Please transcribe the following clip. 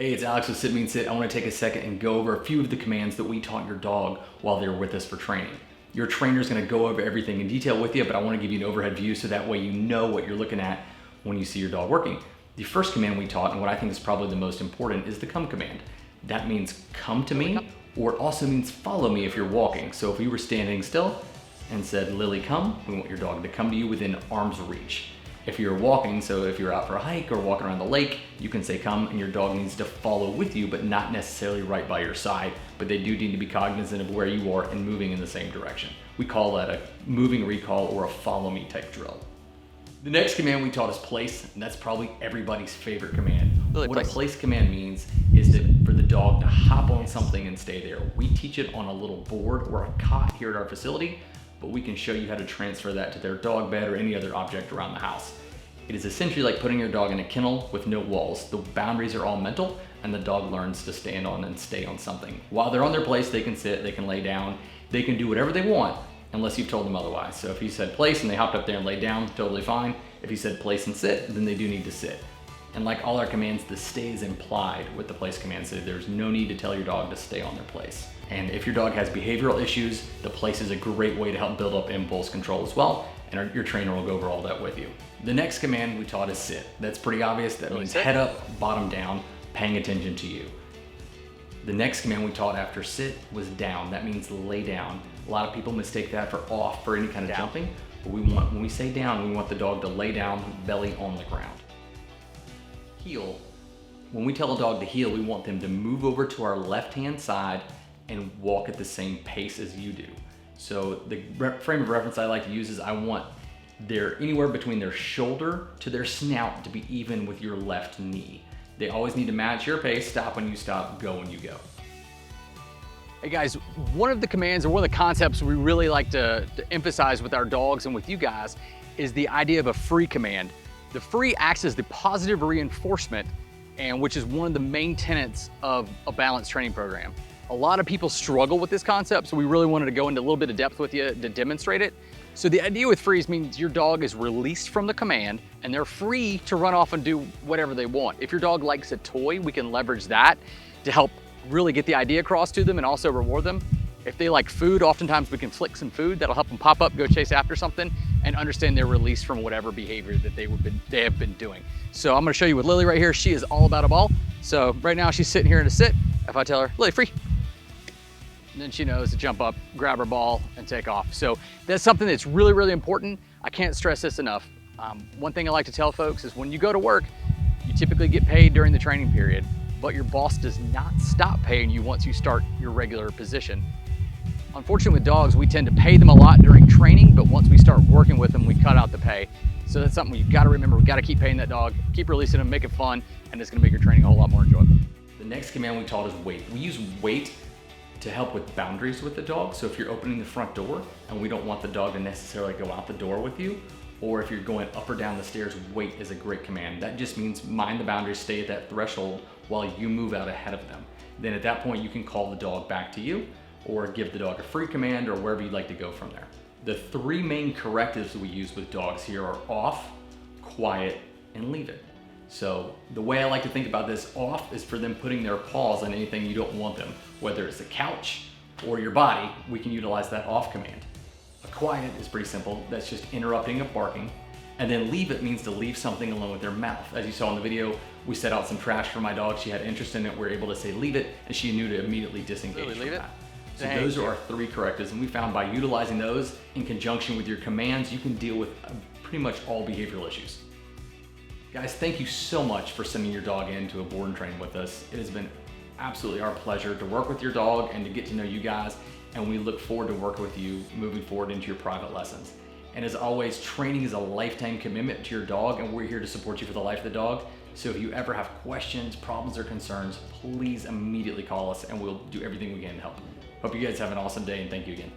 Hey, it's Alex with Sit Means Sit. I want to take a second and go over a few of the commands that we taught your dog while they were with us for training. Your trainer is going to go over everything in detail with you, but I want to give you an overhead view so that way you know what you're looking at when you see your dog working. The first command we taught, and what I think is probably the most important, is the come command. That means come to me, or it also means follow me if you're walking. So if you were standing still and said, Lily, come, we want your dog to come to you within arm's reach. If you're walking, so if you're out for a hike or walking around the lake, you can say come, and your dog needs to follow with you, but not necessarily right by your side. But they do need to be cognizant of where you are and moving in the same direction. We call that a moving recall or a follow me type drill. The next command we taught is place, and that's probably everybody's favorite command. What a place command means is for the dog to hop on something and stay there. We teach it on a little board or a cot here at our facility, but we can show you how to transfer that to their dog bed or any other object around the house. It is essentially like putting your dog in a kennel with no walls. The boundaries are all mental, and the dog learns to stand on and stay on something. While they're on their place, they can sit, they can lay down, they can do whatever they want, unless you've told them otherwise. So if you said place and they hopped up there and laid down, totally fine. If you said place and sit, then they do need to sit. And like all our commands, the stay is implied with the place command, so there's no need to tell your dog to stay on their place. And if your dog has behavioral issues, the place is a great way to help build up impulse control as well, and your trainer will go over all that with you. The next command we taught is sit. That's pretty obvious. That means head up, bottom down, paying attention to you. The next command we taught after sit was down. That means lay down. A lot of people mistake that for off for any kind of jumping, but when we say down, we want the dog to lay down, belly on the ground. Heel. When we tell a dog to heel, we want them to move over to our left-hand side and walk at the same pace as you do. So the frame of reference I like to use is I want anywhere between their shoulder to their snout to be even with your left knee. They always need to match your pace, stop when you stop, go when you go. Hey guys, one of the commands or one of the concepts we really like to emphasize with our dogs and with you guys is the idea of a free command. The free acts as the positive reinforcement, and which is one of the main tenets of a balanced training program. A lot of people struggle with this concept, so we really wanted to go into a little bit of depth with you to demonstrate it. So the idea with freeze means your dog is released from the command and they're free to run off and do whatever they want. If your dog likes a toy, we can leverage that to help really get the idea across to them and also reward them. If they like food, oftentimes we can flick some food that'll help them pop up, go chase after something, and understand they're released from whatever behavior that they have been doing. So I'm gonna show you with Lily right here. She is all about a ball. So right now she's sitting here in a sit. If I tell her, Lily, free, and then she knows to jump up, grab her ball, and take off. So that's something that's really, really important. I can't stress this enough. One thing I like to tell folks is when you go to work, you typically get paid during the training period, but your boss does not stop paying you once you start your regular position. Unfortunately with dogs, we tend to pay them a lot during training, but once we start working with them, we cut out the pay. So that's something you've got to remember. We've got to keep paying that dog, keep releasing them, make it fun, and it's going to make your training a whole lot more enjoyable. The next command we taught is wait. We use wait to help with boundaries with the dog. So if you're opening the front door and we don't want the dog to necessarily go out the door with you, or if you're going up or down the stairs, wait is a great command. That just means mind the boundaries, stay at that threshold while you move out ahead of them. Then at that point, you can call the dog back to you or give the dog a free command or wherever you'd like to go from there. The three main correctives that we use with dogs here are off, quiet, and leave it. So the way I like to think about this, off is for them putting their paws on anything you don't want them, whether it's the couch or your body, we can utilize that off command. A quiet is pretty simple, that's just interrupting a barking. And then leave it means to leave something alone with their mouth. As you saw in the video, we set out some trash for my dog, she had interest in it, we were able to say leave it, and she knew to immediately disengage from that. So those are our three correctives, and we found by utilizing those in conjunction with your commands, you can deal with pretty much all behavioral issues. Guys, thank you so much for sending your dog in to a board and train with us. It has been absolutely our pleasure to work with your dog and to get to know you guys, and we look forward to working with you moving forward into your private lessons. And as always, training is a lifetime commitment to your dog, and we're here to support you for the life of the dog. So if you ever have questions, problems, or concerns, please immediately call us and we'll do everything we can to help. Hope you guys have an awesome day, and thank you again.